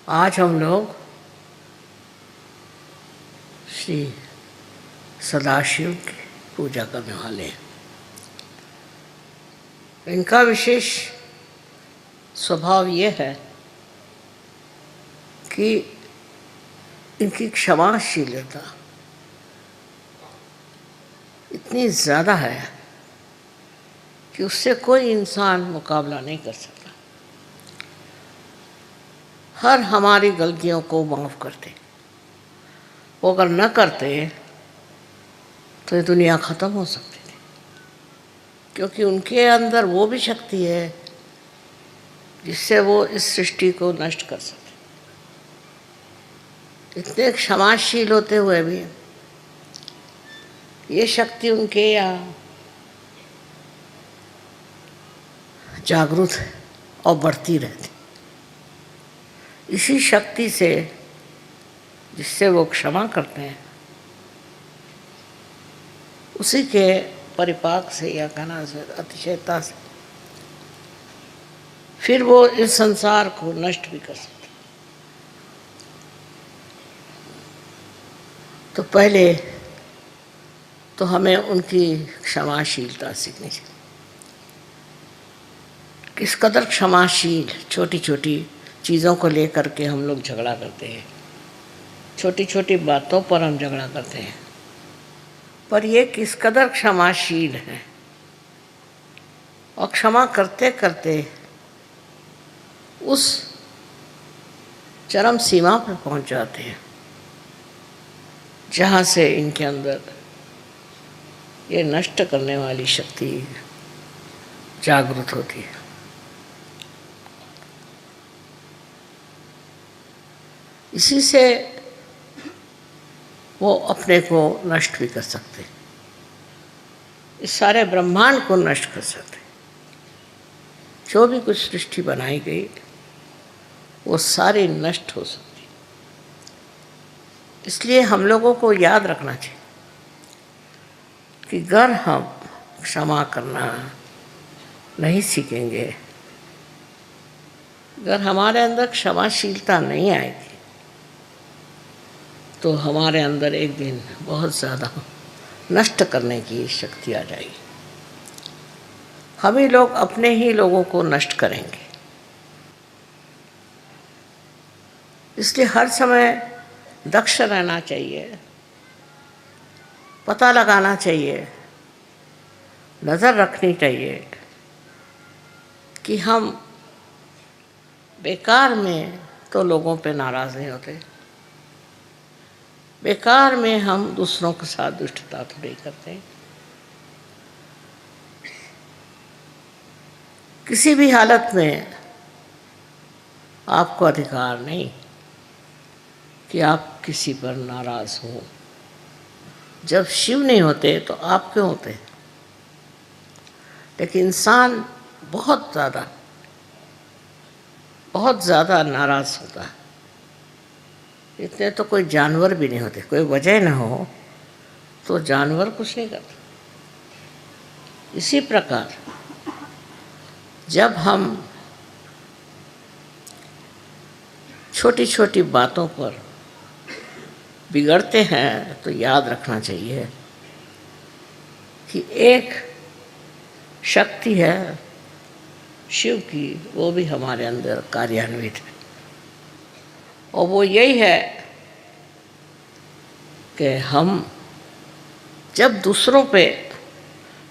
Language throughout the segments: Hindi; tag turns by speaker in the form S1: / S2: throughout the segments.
S1: आज हम लोग श्री सदाशिव की पूजा करने वाले हैं। इनका विशेष स्वभाव ये है कि इनकी क्षमाशीलता इतनी ज़्यादा है कि उससे कोई इंसान मुकाबला नहीं कर सकता। हर हमारी गलतियों को माफ़ करते, वो अगर न करते तो ये दुनिया ख़त्म हो सकती थी, क्योंकि उनके अंदर वो भी शक्ति है जिससे वो इस सृष्टि को नष्ट कर सकते। इतने क्षमाशील होते हुए भी ये शक्ति उनके यहाँ जागृत है और बढ़ती रहती। इसी शक्ति से जिससे वो क्षमा करते हैं, उसी के परिपाक से या कहना से अतिशयता से फिर वो इस संसार को नष्ट भी कर सकते। तो पहले तो हमें उनकी क्षमाशीलता सीखनी चाहिए। किस कदर क्षमाशील, छोटी छोटी चीज़ों को लेकर के हम लोग झगड़ा करते हैं, छोटी छोटी बातों पर हम झगड़ा करते हैं, पर ये किस कदर क्षमाशील है और क्षमा करते करते उस चरम सीमा पर पहुंच जाते हैं जहाँ से इनके अंदर ये नष्ट करने वाली शक्ति जागृत होती है। इसी से वो अपने को नष्ट भी कर सकते, इस सारे ब्रह्मांड को नष्ट कर सकते। जो भी कुछ सृष्टि बनाई गई वो सारी नष्ट हो सकती। इसलिए हम लोगों को याद रखना चाहिए कि अगर हम क्षमा करना नहीं सीखेंगे, अगर हमारे अंदर क्षमाशीलता नहीं आएगी, तो हमारे अंदर एक दिन बहुत ज़्यादा नष्ट करने की शक्ति आ जाएगी। हम ही लोग अपने ही लोगों को नष्ट करेंगे। इसलिए हर समय दक्ष रहना चाहिए, पता लगाना चाहिए, नज़र रखनी चाहिए कि हम बेकार में तो लोगों पे नाराज़ नहीं होते, बेकार में हम दूसरों के साथ दुष्टता तो नहीं करते। किसी भी हालत में आपको अधिकार नहीं कि आप किसी पर नाराज़ हो। जब शिव नहीं होते तो आप क्यों होते? लेकिन इंसान बहुत ज़्यादा नाराज़ होता है। इतने तो कोई जानवर भी नहीं होते। कोई वजह ना हो तो जानवर कुछ नहीं करता। इसी प्रकार जब हम छोटी छोटी बातों पर बिगड़ते हैं तो याद रखना चाहिए कि एक शक्ति है शिव की, वो भी हमारे अंदर कार्यान्वित है, और वो यही है कि हम जब दूसरों पे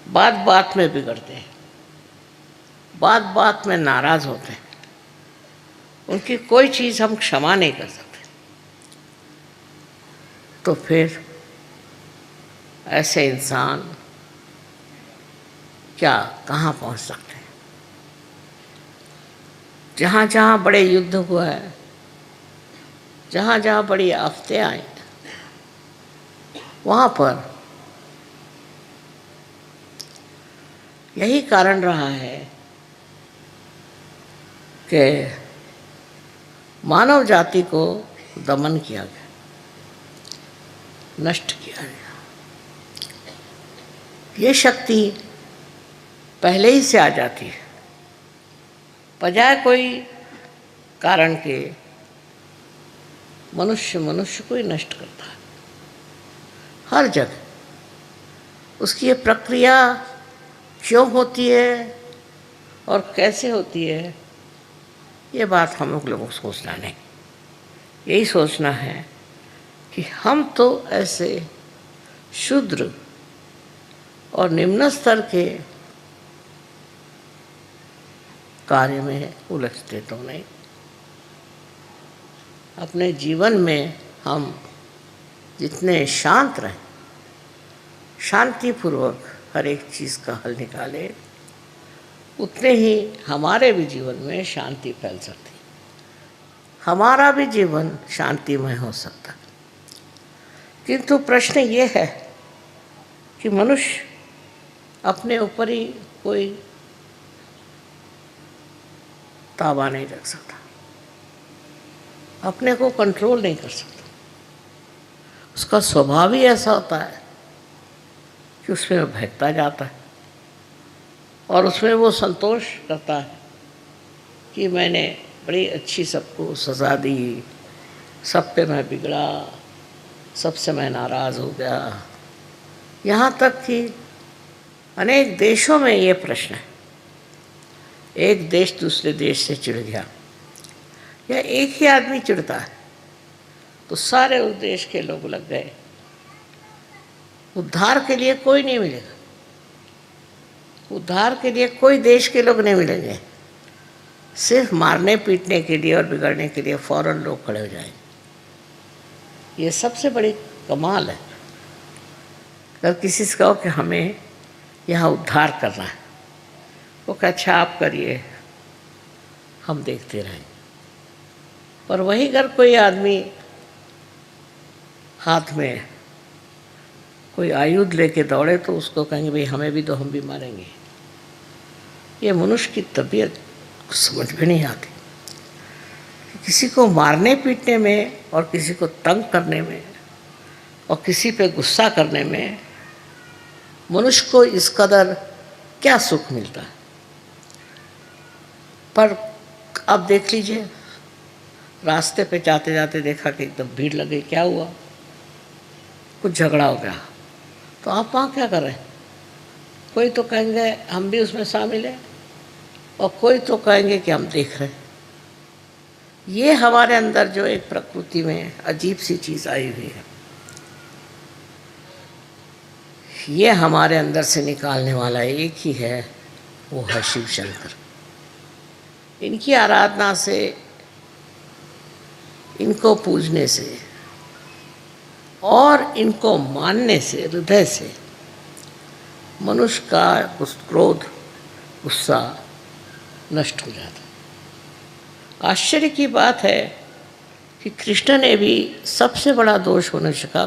S1: बात बात में बिगड़ते हैं, बात बात में नाराज़ होते हैं, उनकी कोई चीज़ हम क्षमा नहीं कर सकते, तो फिर ऐसे इंसान क्या कहाँ पहुँच सकते हैं? जहाँ जहाँ बड़े युद्ध हुए हैं, जहाँ जहाँ बड़ी आफतें आई, वहाँ पर यही कारण रहा है कि मानव जाति को दमन किया गया, नष्ट किया गया। ये शक्ति पहले ही से आ जाती है, बजाय कोई कारण के मनुष्य मनुष्य को ही नष्ट करता है हर जगह। उसकी ये प्रक्रिया क्यों होती है और कैसे होती है, ये बात हम लोगों को सोचना नहीं। यही सोचना है कि हम तो ऐसे शूद्र और निम्न स्तर के कार्य में उलझते तो नहीं। अपने जीवन में हम जितने शांत रहें, शांतिपूर्वक हर एक चीज़ का हल निकालें, उतने ही हमारे भी जीवन में शांति फैल सकती, हमारा भी जीवन शांतिमय हो सकता। किंतु प्रश्न ये है कि मनुष्य अपने ऊपर ही कोई ताबा नहीं रख सकता, अपने को कंट्रोल नहीं कर सकता। उसका स्वभाव ही ऐसा होता है कि उसमें वो बहकता जाता है और उसमें वो संतोष करता है कि मैंने बड़ी अच्छी सबको सज़ा दी, सब पे मैं बिगड़ा, सबसे मैं नाराज़ हो गया। यहाँ तक कि अनेक देशों में ये प्रश्न है, एक देश दूसरे देश से चिढ़ गया या एक ही आदमी चिढ़ता है तो सारे उस देश के लोग लग गए, उद्धार के लिए कोई नहीं मिलेगा, उद्धार के लिए कोई देश के लोग नहीं मिलेंगे, सिर्फ मारने पीटने के लिए और बिगड़ने के लिए फौरन लोग खड़े हो जाएंगे। ये सबसे बड़ी कमाल है। अगर किसी से कहो कि हमें यहाँ उद्धार करना है, वो कहे अच्छा आप करिए, हम देखते रहेंगे। पर वहीं अगर कोई आदमी हाथ में कोई आयुध लेके दौड़े तो उसको कहेंगे भाई हमें भी दो, हम भी मारेंगे। ये मनुष्य की तबीयत समझ में नहीं आती। किसी को मारने पीटने में और किसी को तंग करने में और किसी पे गुस्सा करने में मनुष्य को इस कदर क्या सुख मिलता है। पर अब देख लीजिए, रास्ते पे जाते जाते देखा कि एकदम भीड़ लग गई, क्या हुआ, कुछ झगड़ा हो गया, तो आप वहाँ क्या कर रहे हैं? कोई तो कहेंगे हम भी उसमें शामिल हैं और कोई तो कहेंगे कि हम देख रहे हैं। ये हमारे अंदर जो एक प्रकृति में अजीब सी चीज़ आई हुई है, ये हमारे अंदर से निकालने वाला एक ही है, वो है शिव शंकर। इनकी आराधना से, इनको पूजने से और इनको मानने से, हृदय से मनुष्य का क्रोध, गुस्सा नष्ट हो जाता है। आश्चर्य की बात है कि कृष्ण ने भी सबसे बड़ा दोष मनुष्य का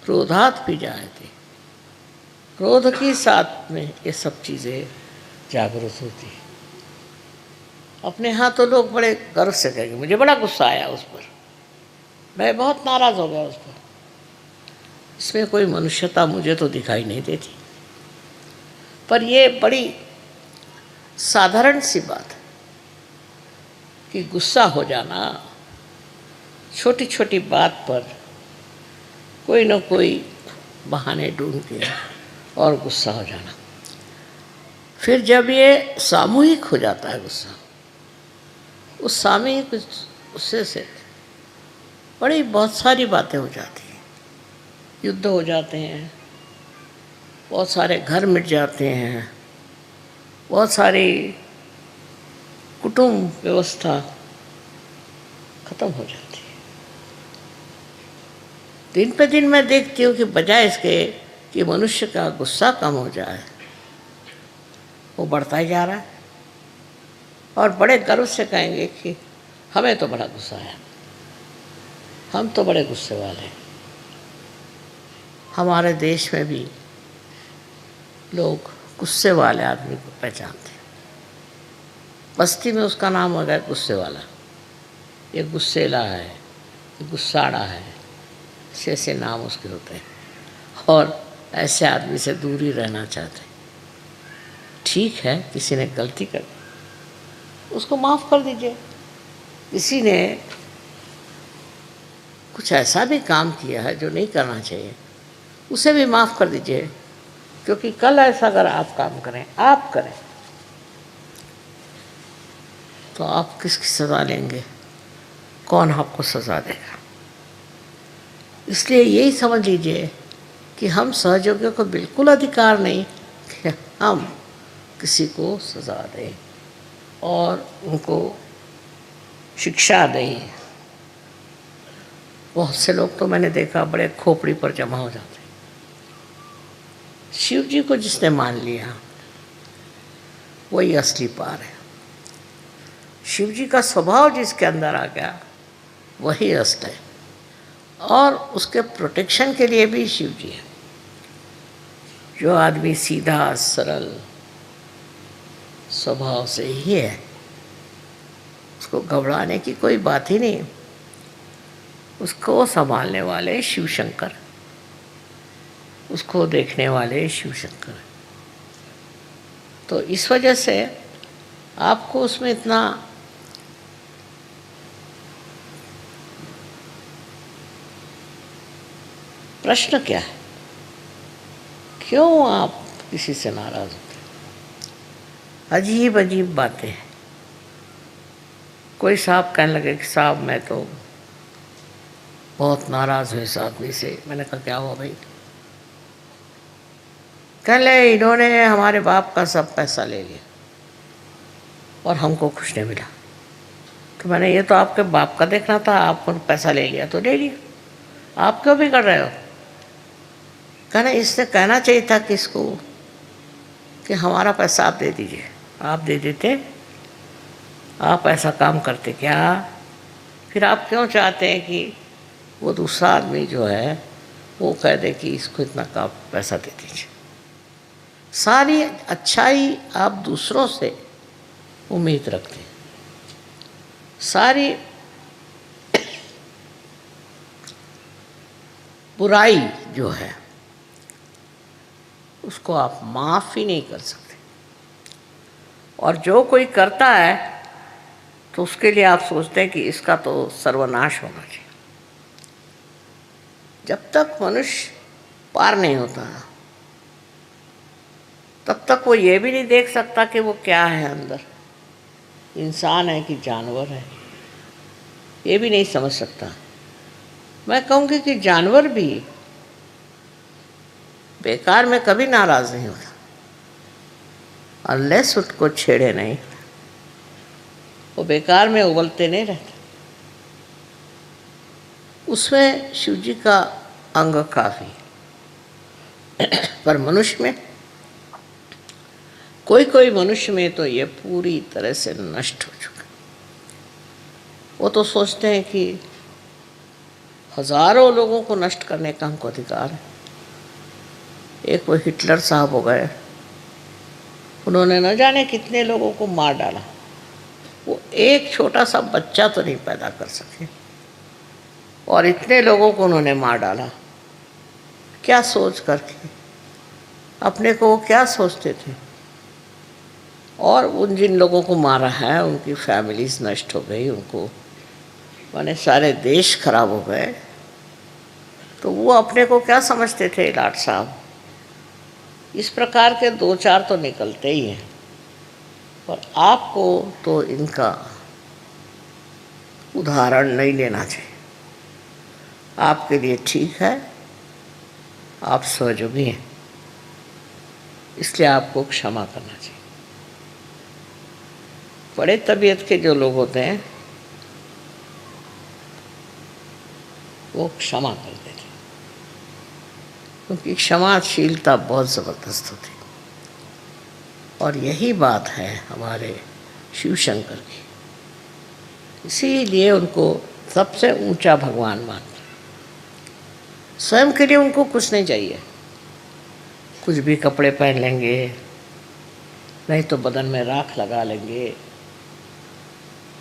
S1: क्रोधात भी जाए थे। क्रोध के साथ में ये सब चीज़ें जागृत होती है। अपने यहाँ तो लोग बड़े गर्व से कहेंगे मुझे बड़ा गुस्सा आया उस पर, मैं बहुत नाराज़ हो गया उस पर। इसमें कोई मनुष्यता मुझे तो दिखाई नहीं देती। पर ये बड़ी साधारण सी बात है कि गुस्सा हो जाना, छोटी छोटी बात पर कोई न कोई बहाने ढूंढ के और गुस्सा हो जाना। फिर जब ये सामूहिक हो जाता है गुस्सा, उस सामूहिक गुस्से से बड़ी बहुत सारी बातें हो जाती हैं, युद्ध हो जाते हैं, बहुत सारे घर मिट जाते हैं, बहुत सारी कुटुंब व्यवस्था खत्म हो जाती है। दिन पे दिन मैं देखती हूँ कि बजाय इसके कि मनुष्य का गुस्सा कम हो जाए, वो बढ़ता ही जा रहा है। और बड़े गर्व से कहेंगे कि हमें तो बड़ा गुस्सा है, हम तो बड़े गुस्से वाले हैं। हमारे देश में भी लोग गुस्से वाले आदमी को पहचानते हैं। बस्ती में उसका नाम हो गया गुस्से वाला, ये गुस्सेला है, ये गुस्साड़ा है, ऐसे नाम उसके होते हैं। और ऐसे आदमी से दूर ही रहना चाहते हैं। ठीक है, किसी ने गलती कर दी, उसको माफ़ कर दीजिए। किसी ने कुछ ऐसा भी काम किया है जो नहीं करना चाहिए, उसे भी माफ़ कर दीजिए, क्योंकि कल ऐसा अगर आप काम करें, आप करें, तो आप किसकी सज़ा लेंगे? कौन आपको सज़ा देगा? इसलिए यही समझ लीजिए कि हम सहयोगियों को बिल्कुल अधिकार नहीं कि हम किसी को सज़ा दें और उनको शिक्षा दें। बहुत से लोग तो मैंने देखा बड़े खोपड़ी पर जमा हो जाते। शिव जी को जिसने मान लिया वही असली पार है। शिव जी का स्वभाव जिसके अंदर आ गया वही असली है, और उसके प्रोटेक्शन के लिए भी शिव जी है। जो आदमी सीधा सरल स्वभाव से ही है, उसको घबराने की कोई बात ही नहीं। उसको संभालने वाले शिव शंकर, उसको देखने वाले शिव शंकर। तो इस वजह से आपको उसमें इतना प्रश्न क्या है? क्यों आप किसी से नाराज होते? अजीब अजीब बातें हैं। कोई साहब कहने लगे कि साहब मैं तो बहुत नाराज़ हूँ इस आदमी से। मैंने कहा क्या हुआ भाई? कह ले इन्होंने हमारे बाप का सब पैसा ले लिया और हमको कुछ नहीं मिला। तो मैंने ये तो आपके बाप का देखना था, आपको पैसा ले लिया तो ले लिया, आप क्यों भी कर रहे हो? कहना इसने कहना चाहिए था किसको कि हमारा पैसा आप दे दीजिए। आप दे देते, आप ऐसा काम करते क्या? फिर आप क्यों चाहते हैं कि वो दूसरा आदमी जो है वो कह दे कि इसको इतना का पैसा दे दीजिए? सारी अच्छाई आप दूसरों से उम्मीद रखते हैं, सारी बुराई जो है उसको आप माफ़ ही नहीं कर सकते। और जो कोई करता है तो उसके लिए आप सोचते हैं कि इसका तो सर्वनाश होना चाहिए। जब तक मनुष्य पार नहीं होता तब तक वो ये भी नहीं देख सकता कि वो क्या है अंदर, इंसान है कि जानवर है, ये भी नहीं समझ सकता। मैं कहूँगी कि जानवर भी बेकार में कभी नाराज़ नहीं होता, अनलेस उसको छेड़े नहीं, वो बेकार में उबलते नहीं रहते। उसमें शिव जी का अंग काफ़ी, पर मनुष्य में कोई कोई मनुष्य में तो ये पूरी तरह से नष्ट हो चुका। वो तो सोचते हैं कि हजारों लोगों को नष्ट करने का हमको अधिकार है। एक वो हिटलर साहब हो गए, उन्होंने न जाने कितने लोगों को मार डाला, वो एक छोटा सा बच्चा तो नहीं पैदा कर सके और इतने लोगों को उन्होंने मार डाला। क्या सोच करके, अपने को वो क्या सोचते थे? और उन जिन लोगों को मारा है उनकी फैमिलीज नष्ट हो गई, उनको माने सारे देश खराब हो गए। तो वो अपने को क्या समझते थे लाट साहब? इस प्रकार के दो चार तो निकलते ही हैं, पर आपको तो इनका उदाहरण नहीं लेना चाहिए। आपके लिए ठीक है, आप सहयोगी हैं, इसलिए आपको क्षमा करना चाहिए। बड़े तबीयत के जो लोग होते हैं वो क्षमा कर देते हैं, क्योंकि क्षमाशीलता बहुत ज़बरदस्त होती है। और यही बात है हमारे शिव शंकर की, इसीलिए उनको सबसे ऊंचा भगवान मानते। स्वयं के लिए उनको कुछ नहीं चाहिए, कुछ भी कपड़े पहन लेंगे, नहीं तो बदन में राख लगा लेंगे,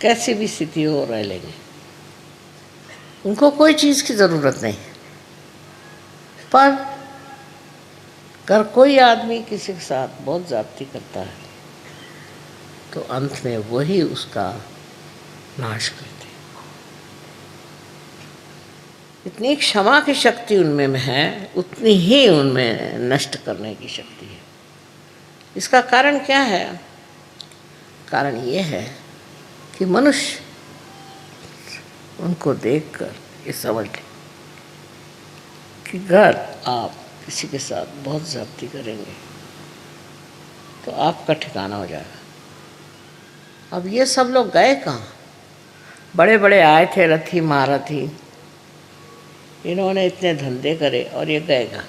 S1: कैसी भी स्थिति हो रह लेंगे, उनको कोई चीज़ की ज़रूरत नहीं। पर अगर कोई आदमी किसी के साथ बहुत ज़्यादती करता है तो अंत में वही उसका नाश करते हैं। इतनी क्षमा की शक्ति उनमें है, उतनी ही उनमें नष्ट करने की शक्ति है। इसका कारण क्या है? कारण ये है कि मनुष्य उनको देखकर ये समझ ले कि अगर आप किसी के साथ बहुत ज्यादती करेंगे तो आपका ठिकाना हो जाएगा। अब ये सब लोग गए कहाँ? बड़े बड़े आए थे रथी महारथी, इन्होंने इतने धंधे करे और ये गए कहाँ?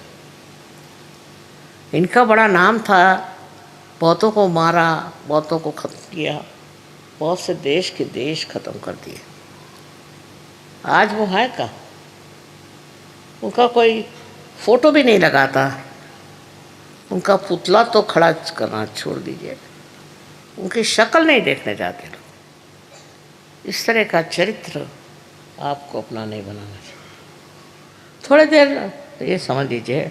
S1: इनका बड़ा नाम था, बहुतों को मारा, बहुतों को खत्म किया, बहुत से देश के देश खत्म कर दिए। आज वो है कहाँ? उनका कोई फोटो भी नहीं लगाता, उनका पुतला तो खड़ा करना छोड़ दीजिए, उनकी शक्ल नहीं देखने जाते लोग। इस तरह का चरित्र आपको अपना नहीं बनाना चाहिए। थोड़ी देर ये समझ लीजिए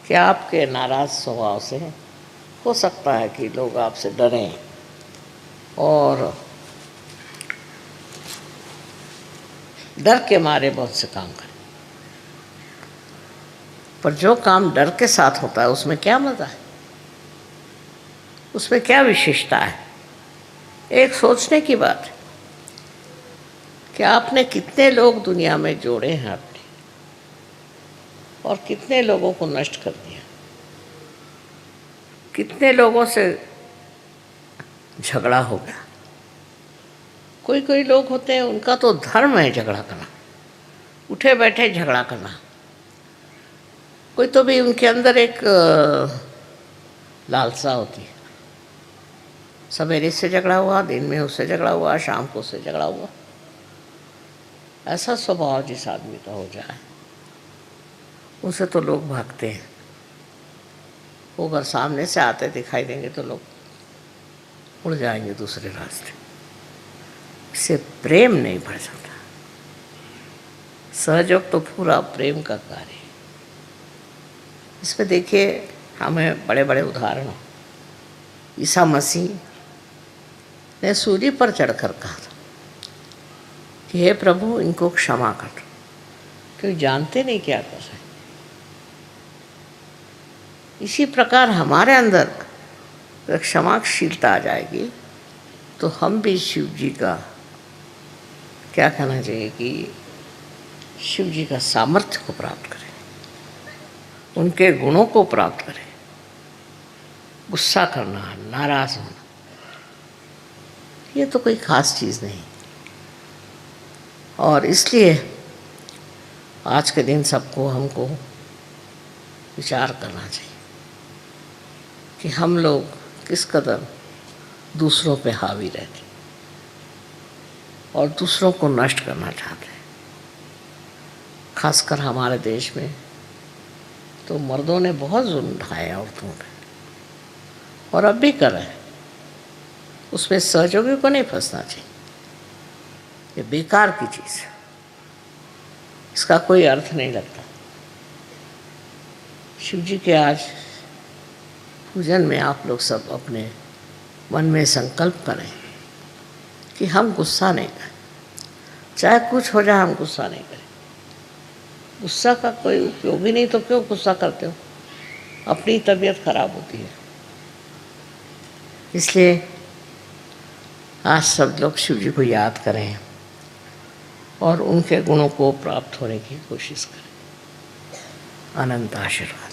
S1: कि आपके नाराज़ स्वभाव से हो सकता है कि लोग आपसे डरें और डर के मारे बहुत से काम करें, पर जो काम डर के साथ होता है उसमें क्या मज़ा है, उसमें क्या विशेषता है? एक सोचने की बात है कि आपने कितने लोग दुनिया में जोड़े हैं आपने, और कितने लोगों को नष्ट कर दिया, कितने लोगों से झगड़ा हो गया। कोई कोई लोग होते हैं उनका तो धर्म है झगड़ा करना, उठे बैठे झगड़ा करना। कोई तो भी उनके अंदर एक लालसा होती है, सवेरे से झगड़ा हुआ, दिन में उससे झगड़ा हुआ, शाम को उससे झगड़ा हुआ। ऐसा स्वभाव जिस आदमी का हो जाए उनसे तो लोग भागते हैं। वो अगर सामने से आते दिखाई देंगे तो लोग उड़ जाएंगे दूसरे रास्ते। इससे प्रेम नहीं बढ़ सकता। सहयोग तो पूरा प्रेम का कार्य है। इसमें देखिए, हमें बड़े बड़े उदाहरण, ईसा मसीह ने सूली पर चढ़कर कहा था कि हे प्रभु, इनको क्षमा कर, क्योंकि जानते नहीं क्या कर रहे। इसी प्रकार हमारे अंदर क्षमाशीलता आ जाएगी तो हम भी शिव जी का, क्या कहना चाहिए, कि शिव जी का सामर्थ्य को प्राप्त करें, उनके गुणों को प्राप्त करें। गुस्सा करना, नाराज होना, ये तो कोई खास चीज़ नहीं। और इसलिए आज के दिन सबको हमको विचार करना चाहिए कि हम लोग किस कदर दूसरों पे हावी रहते और दूसरों को नष्ट करना चाहते हैं। खासकर हमारे देश में तो मर्दों ने बहुत जुल्म ढाए औरतों पे, और अब भी कर रहे हैं। उसमें सहयोगियों को नहीं फंसना चाहिए। ये बेकार की चीज़ है, इसका कोई अर्थ नहीं लगता। शिव जी के आज पूजन में आप लोग सब अपने मन में संकल्प करें कि हम गुस्सा नहीं करें, चाहे कुछ हो जाए हम गुस्सा नहीं करें। गुस्सा का कोई उपयोग ही नहीं, तो क्यों गुस्सा करते हो? अपनी तबीयत खराब होती है। इसलिए आज सब लोग शिव जी को याद करें और उनके गुणों को प्राप्त होने की कोशिश करें। अनंत आशीर्वाद।